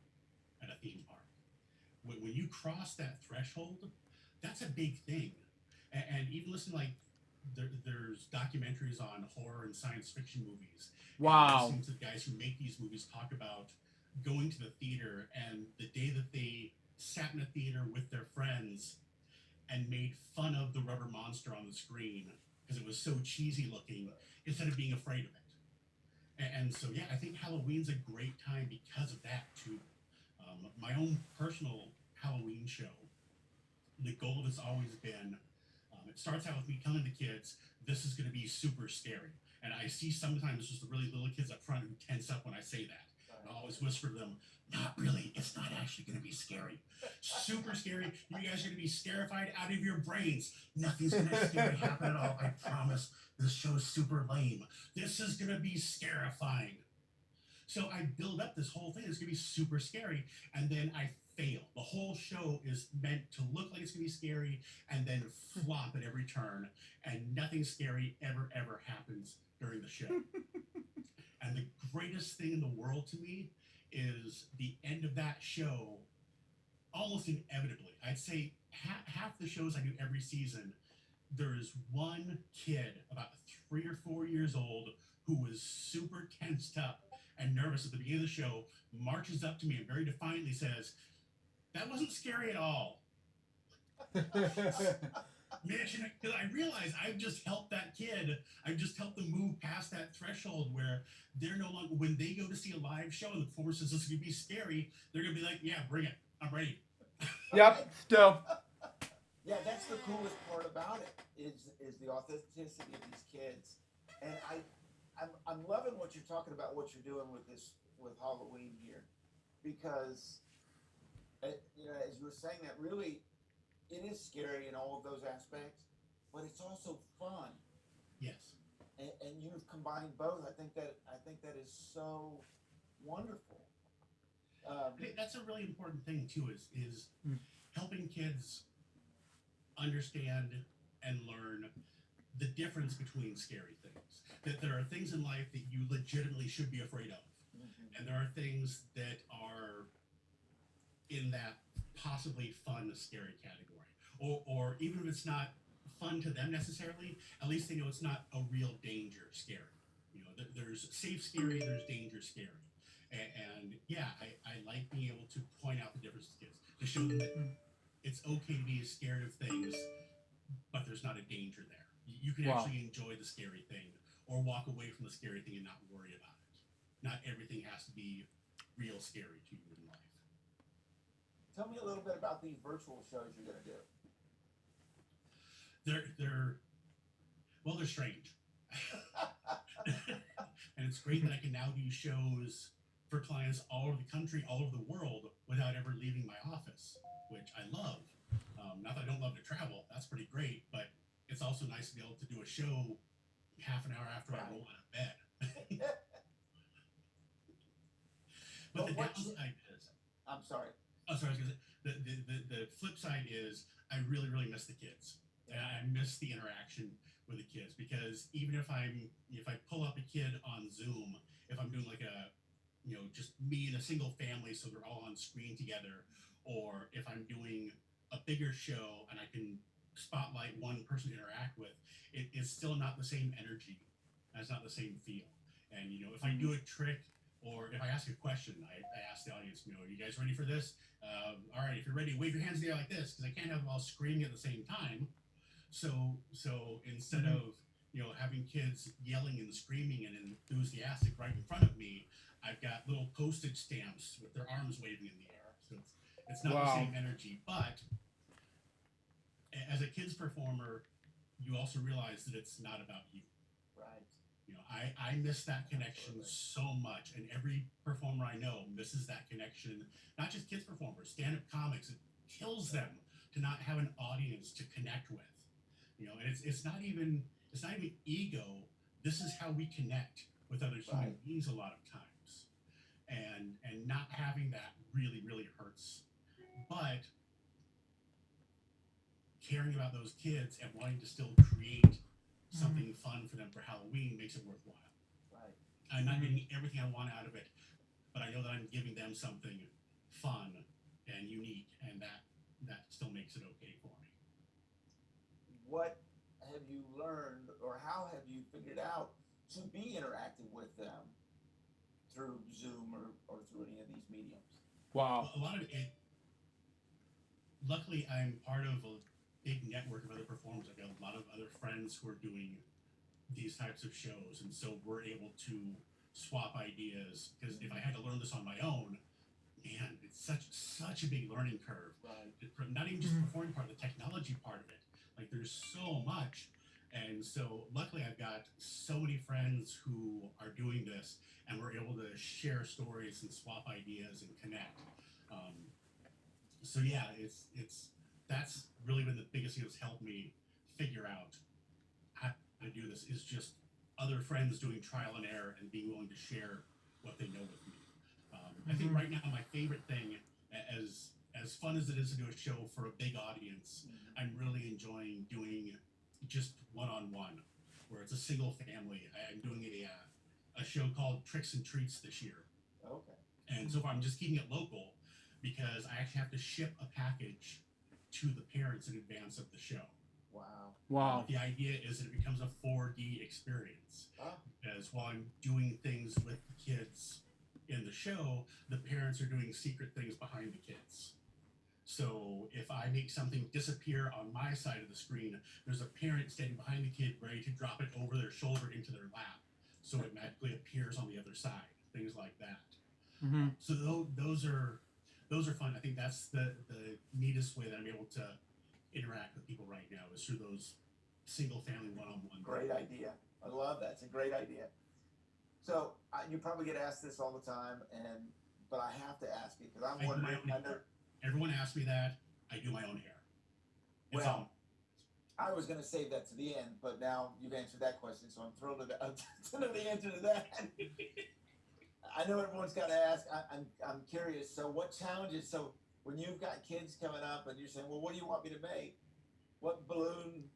at a theme park. When you cross that threshold, that's a big thing. And even listen, like, there's documentaries on horror and science fiction movies. Wow. And listening to the guys who make these movies talk about going to the theater and the day that they sat in a theater with their friends and made fun of the rubber monster on the screen because it was so cheesy looking instead of being afraid of it. And so, yeah, I think Halloween's a great time because of that, too. My own personal Halloween show, the goal has always been, it starts out with me telling the kids, this is going to be super scary. And I see sometimes just the really little kids up front who tense up when I say that. And I always whisper to them, not really, it's not actually going to be scary. Super scary. You guys are going to be scarified out of your brains. Nothing's going to scary happen at all. I promise. This show's super lame. This is going to be scarifying. So I build up this whole thing. It's going to be super scary. And then I fail. The whole show is meant to look like it's going to be scary and then flop at every turn. And nothing scary ever happens during the show. And the greatest thing in the world to me is the end of that show, almost inevitably. I'd say half the shows I do every season, there is one kid about 3 or 4 years old who was super tensed up and nervous at the beginning of the show, marches up to me and very defiantly says, that wasn't scary at all. Because I realize I've just helped that kid. I've just helped them move past that threshold where they're no longer, when they go to see a live show and the performer says this is going to be scary, they're going to be like, yeah, bring it. I'm ready. Yep, still. Yeah, that's the coolest part about it is the authenticity of these kids. And I'm loving what you're talking about, what you're doing with Halloween here. because, as you were saying that, really, it is scary in all of those aspects, but it's also fun. Yes. And you've combined both. I think that is so wonderful. I think that's a really important thing too, is helping kids understand and learn the difference between scary things. That there are things in life that you legitimately should be afraid of. Mm-hmm. And there are things that are in that possibly fun, scary category. Or even if it's not fun to them necessarily, at least they know it's not a real danger scary. There's safe scary, there's danger scary. And yeah, I like being able to point out the difference to kids, to show them that it's okay to be scared of things, but there's not a danger there. You can actually enjoy the scary thing or walk away from the scary thing and not worry about it. Not everything has to be real scary to you in life. Tell me a little bit about these virtual shows you're going to do. They're strange. And it's great that I can now do shows for clients all over the country, all over the world, without ever leaving my office, which I love. Not that I don't love to travel, that's pretty great, but it's also nice to be able to do a show half an hour after I roll out of bed. But the downside is, I'm sorry. Oh, sorry, I was gonna say, the flip side is I really, really miss the kids. And I miss the interaction with the kids, because even if I pull up a kid on Zoom, if I'm doing like just me and a single family, so they're all on screen together, or if I'm doing a bigger show and I can spotlight one person to interact with, it's still not the same energy. It's not the same feel. And if I do a trick, or if I ask a question, I ask the audience, are you guys ready for this? All right, if you're ready, wave your hands in the air like this, because I can't have them all screaming at the same time. So instead of having kids yelling and screaming and enthusiastic right in front of me, I've got little postage stamps with their arms waving in the air. So it's not the same energy. But as a kids performer, you also realize that it's not about you. Right. I miss that connection so much, and every performer I know misses that connection. Not just kids performers, stand-up comics. It kills them to not have an audience to connect with. And it's not even ego. This is how we connect with other human beings a lot of times, and not having that really, really hurts. But caring about those kids and wanting to still create something fun for them for Halloween makes it worthwhile. Right. I'm not getting everything I want out of it, but I know that I'm giving them something fun and unique, and that still makes it okay for me. What have you learned, or how have you figured out to be interactive with them through Zoom or through any of these mediums? Wow. A lot of it. Luckily, I'm part of a big network of other performers. I've got a lot of other friends who are doing these types of shows, and so we're able to swap ideas. Because if I had to learn this on my own, man, it's such a big learning curve. Right. Not even just the performing part, the technology part of it. Like, there's so much. And so luckily I've got so many friends who are doing this, and we're able to share stories and swap ideas and connect. So yeah, that's really been the biggest thing that's helped me figure out how to do this, is just other friends doing trial and error and being willing to share what they know with me. I think right now my favorite thing, as fun as it is to do a show for a big audience, I'm really enjoying doing just one-on-one, where it's a single family. I'm doing a show called Tricks and Treats this year. Okay. And so far I'm just keeping it local, because I actually have to ship a package to the parents in advance of the show. Wow. The idea is that it becomes a 4D experience. Because while I'm doing things with the kids in the show, the parents are doing secret things behind the kids. So if I make something disappear on my side of the screen, there's a parent standing behind the kid ready to drop it over their shoulder into their lap, so it magically appears on the other side. Things like that. So those are fun. I think that's the neatest way that I'm able to interact with people right now, is through those single family one-on-one. Great idea. I love that. It's a great idea. So you probably get asked this all the time, and but I have to ask you because I'm I do my wondering. own hair. Everyone asks me that. I do my own hair. It's Well, I was going to save that to the end, but now you've answered that question, so I'm thrilled to know the answer to that. I know everyone's got to ask. I'm curious. So, what challenges? So, when you've got kids coming up and you're saying, "Well, what do you want me to make? What balloon?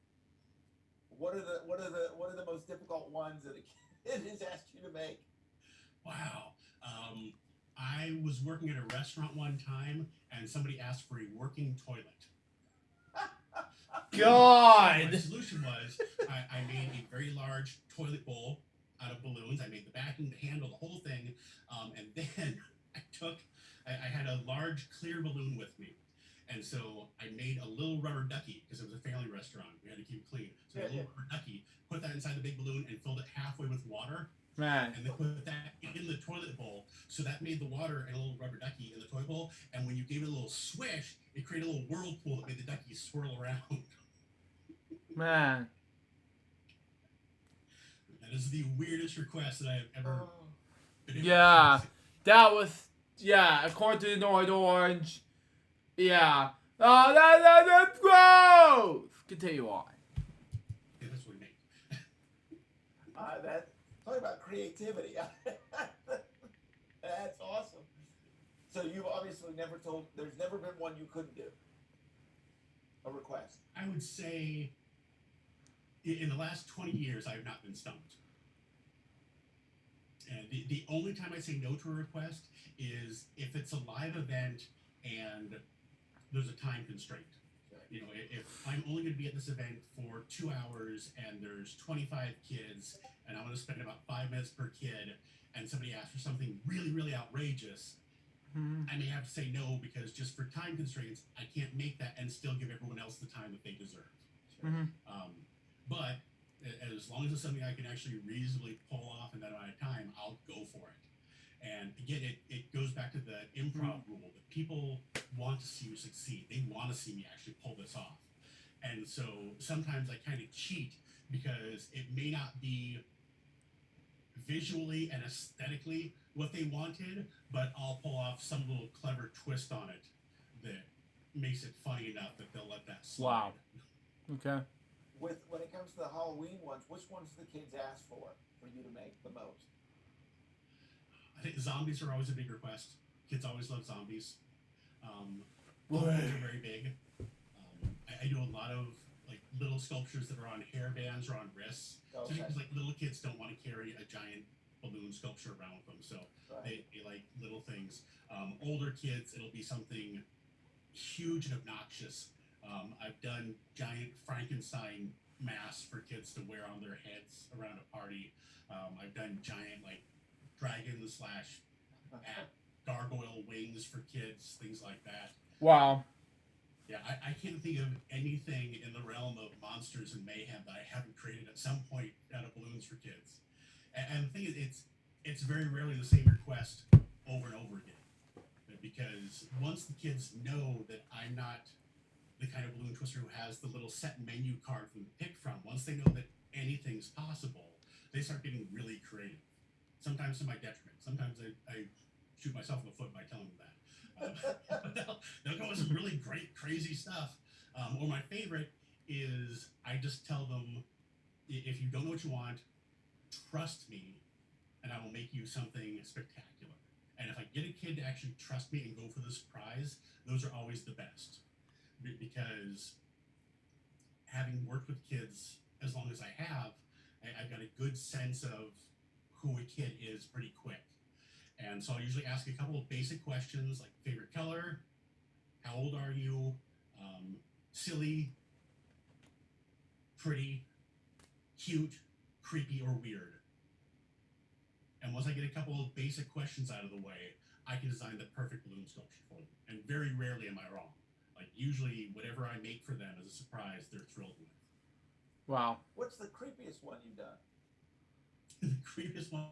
What are the most difficult ones that a kid has asked you to make?" wow. I was working at a restaurant one time, and somebody asked for a working toilet. My God. solution was I made a very large toilet bowl out of balloons. I made the backing, the handle, the whole thing, and then I had a large clear balloon with me, and so I made a little rubber ducky because it was a family restaurant. We had to keep it clean. So I had a little rubber ducky, put that inside the big balloon, and filled it halfway with water. Man. And then put that in the toilet bowl. So that made the water and a little rubber ducky in the toilet bowl. And when you gave it a little swish, it created a little whirlpool that made the ducky swirl around. Man. That is the weirdest request that I have ever been able to Yeah. do. That was, yeah, according to the Noid Orange. Yeah. Oh, that's gross! Continue on. Yeah, that's what we make. Talk about creativity. That's awesome. So you've obviously there's never been one you couldn't do. A request. I would say in the last 20 years, I have not been stumped. And the only time I say no to a request is if it's a live event and there's a time constraint. You know, if I'm only going to be at this event for 2 hours and there's 25 kids and I'm going to spend about 5 minutes per kid and somebody asks for something really, really outrageous, I may have to say no because just for time constraints, I can't make that and still give everyone else the time that they deserve. But as long as it's something I can actually reasonably pull off in that amount of time, I'll go for it. And again, it goes back to the improv rule that people want to see you succeed. They want to see me actually pull this off. And so sometimes I kind of cheat because it may not be visually and aesthetically what they wanted, but I'll pull off some little clever twist on it that makes it funny enough that they'll let that slide. Wow. Okay. When it comes to the Halloween ones, which ones do the kids ask for you to make the most? I think zombies are always a big request. Kids always love zombies. Balloons are very big. I do a lot of like little sculptures that are on hairbands or on wrists. Okay. Because like little kids don't want to carry a giant balloon sculpture around with them, so they like little things. Older kids, it'll be something huge and obnoxious. I've done giant Frankenstein masks for kids to wear on their heads around a party. I've done giant like dragon / gargoyle wings for kids, things like that. Wow. Yeah, I can't think of anything in the realm of monsters and mayhem that I haven't created at some point out of balloons for kids. And the thing is, it's very rarely the same request over and over again. Because once the kids know that I'm not the kind of balloon twister who has the little set menu card for them to pick from, once they know that anything's possible, they start getting really creative. Sometimes to my detriment. Sometimes I shoot myself in the foot by telling them that. But they'll go with some really great, crazy stuff. Or my favorite is I just tell them, if you don't know what you want, trust me, and I will make you something spectacular. And if I get a kid to actually trust me and go for this prize, those are always the best. Because having worked with kids as long as I have, I've got a good sense of who a kid is pretty quick. And so I'll usually ask a couple of basic questions like favorite color, how old are you, silly, pretty, cute, creepy, or weird. And once I get a couple of basic questions out of the way, I can design the perfect balloon sculpture for them. And very rarely am I wrong. Like usually whatever I make for them as a surprise, they're thrilled with. Wow. What's the creepiest one you've done? The creepiest one.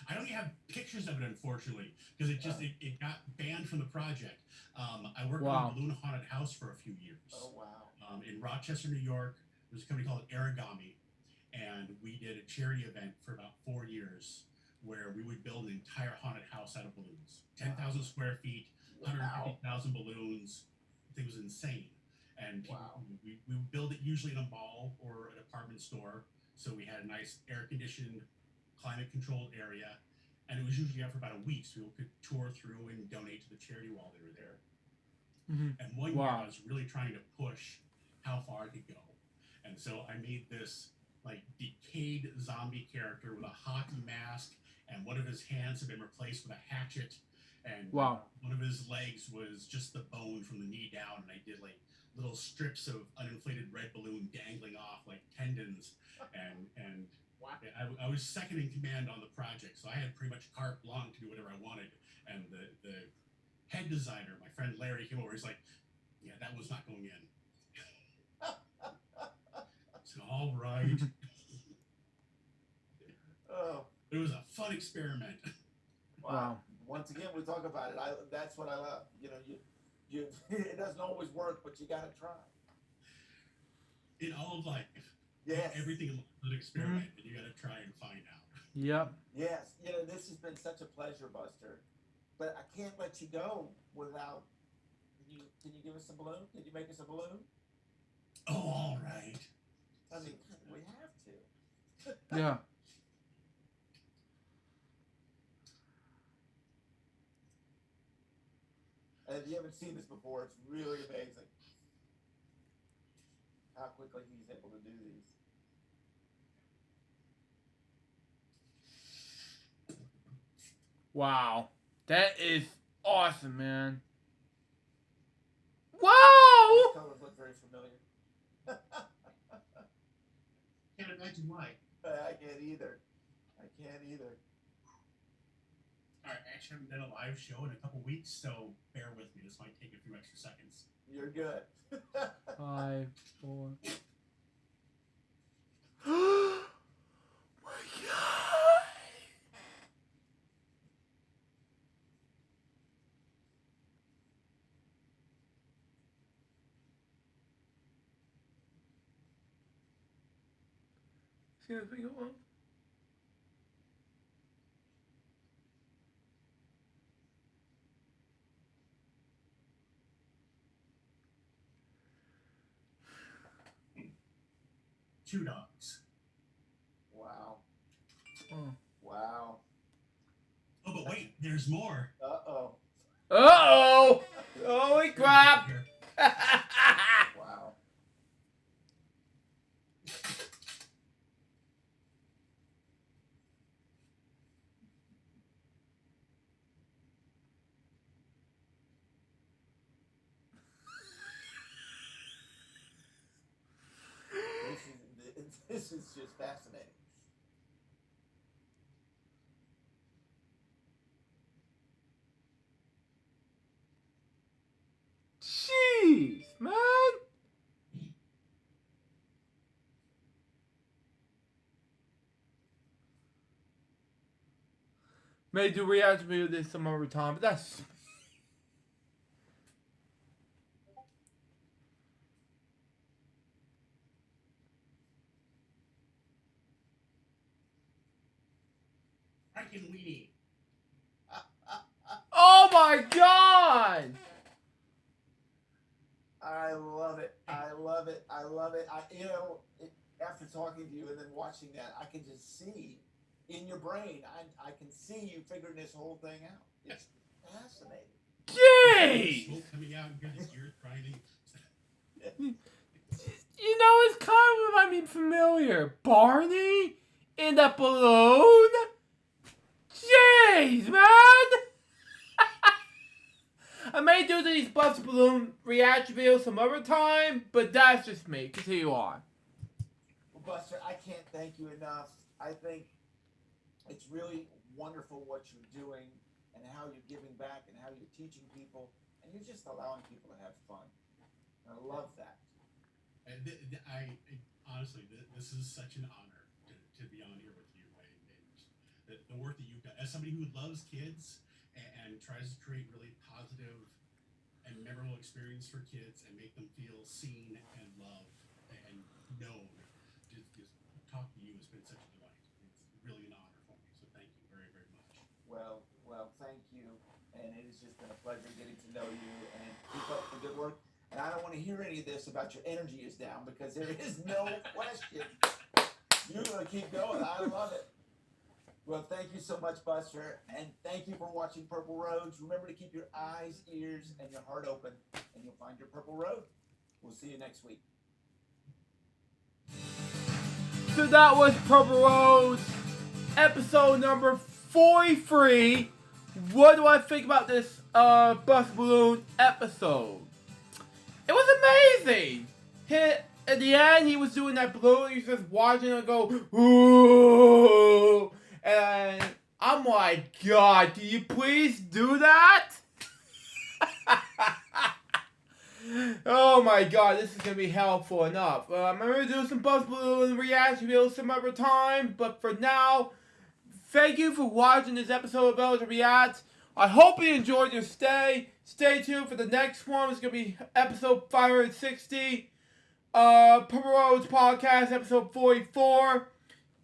I don't even have pictures of it, unfortunately, because it got banned from the project. I worked on a balloon haunted house for a few years. Oh wow! In Rochester, New York, there's a company called Aragami, and we did a charity event for about 4 years where we would build an entire haunted house out of balloons, 10,000 square feet, Wow. 150,000 balloons. It was insane. And Wow. we would build it usually in a mall or an apartment store. So we had a nice air-conditioned, climate-controlled area. And it was usually out for about a week, so people could tour through and donate to the charity while they were there. Mhm. And one year Wow. I was really trying to push how far I could go. And so I made this like decayed zombie character with a hockey mask, and one of his hands had been replaced with a hatchet, and Wow. one of his legs was just the bone from the knee down, and I did like little strips of uninflated red balloon dangling off like tendons, and Wow. I was second in command on the project, so I had pretty much carte blanche to do whatever I wanted. And the head designer, my friend Larry, came over. He's like, "Yeah, that was not going in." So all right, Oh, it was a fun experiment. Wow. Once again, we talk about it. That's what I love. You know, you it doesn't always work, but you gotta try. In all of life, Yes. everything is an experiment, and you got to try and find out. Yep. Yes. You know, this has been such a pleasure, Buster. But I can't let you go without. Can you give us a balloon? Can you make us a balloon? Oh, all right. I mean, we have to. Yeah. And if you haven't seen this before, it's really amazing how quickly he's able to do these. Wow. That is awesome, man. Wow! These colors look very familiar. Can't imagine why. I can't either. I can't either. All right, actually, I haven't done a live show in a couple weeks, so bear with me. This might take a few extra seconds. You're good. 5, 4. Oh my God! See that thing go on? Two dogs. Wow. Oh. Wow. Oh, but wait, there's more. Uh-oh. Uh-oh! Holy crap! Here. Wow. This is just fascinating. Jeez, man! May do reactivate this some other time, but that's... Franken weenie. Oh my God! I love it. I love it. I love it. After talking to you and then watching that, I can just see in your brain. I can see you figuring this whole thing out. It's fascinating. Jeez! Smoke coming out and hear the ears grinding. You know, it's kind of remind me familiar. Barney in that balloon? Jeez, man! I may do these Buffs Balloon reaction videos some other time, but that's just me. Continue on. Well, Buster, I can't thank you enough. I think it's really wonderful what you're doing and how you're giving back and how you're teaching people and you're just allowing people to have fun. I love that. And honestly, this is such an honor to be on here with you, and the work that you've done as somebody who loves kids and tries to create really positive and memorable experience for kids and make them feel seen and loved and known. Just talk to you has been such a delight. It's really an honor for me. So thank you very, very much. Well, thank you. and it has just been a pleasure getting to know you, and keep up the good work. And I don't want to hear any of this about your energy is down, because there is no question you're going to keep going. I love it. Well, thank you so much, Buster, and thank you for watching Purple Roads. Remember to keep your eyes, ears, and your heart open, and you'll find your Purple Road. We'll see you next week. So that was Purple Roads, episode number 43. What do I think about this bus balloon episode? It was amazing. At the end, he was doing that balloon. He was just watching it go, ooh. And I'm like, God, can you please do that? Oh my God, this is going to be helpful enough. I'm going to do some bus balloon reaction videos some other time. But for now, thank you for watching this episode of LJ Reacts. I hope you enjoyed your stay. Stay tuned for the next one. It's going to be episode 560. Purple Roads Podcast, episode 44.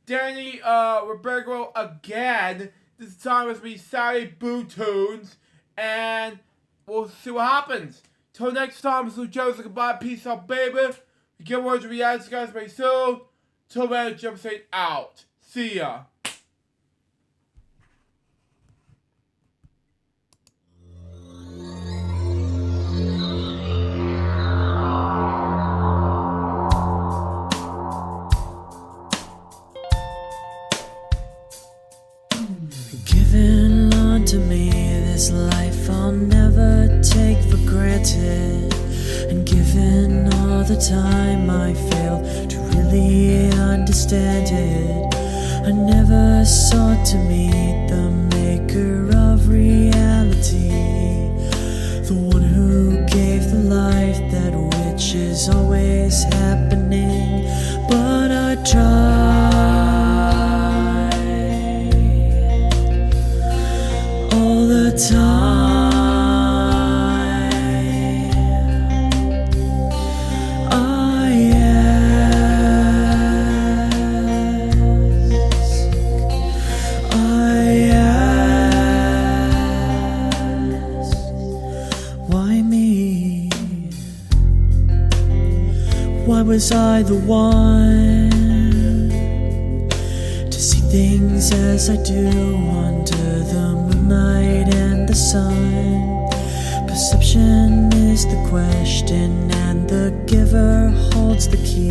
Danny Roberto again. This time it's going to be Saturday Boo Tunes. And we'll see what happens. Till next time, it's Lou Joseph. Goodbye. Peace out, baby. We get words to react to guys very soon. Till then, Jump State out. See ya. Given unto me this life I'll never take for granted, and given all the time I failed to really understand it, I never sought to meet the maker of reality, the one who gave the life that which is always happening, but I tried all the time. I ask, why me? Why was I the one to see things as I do under the moonlight and the sun? Perception is the question, and the giver holds the key.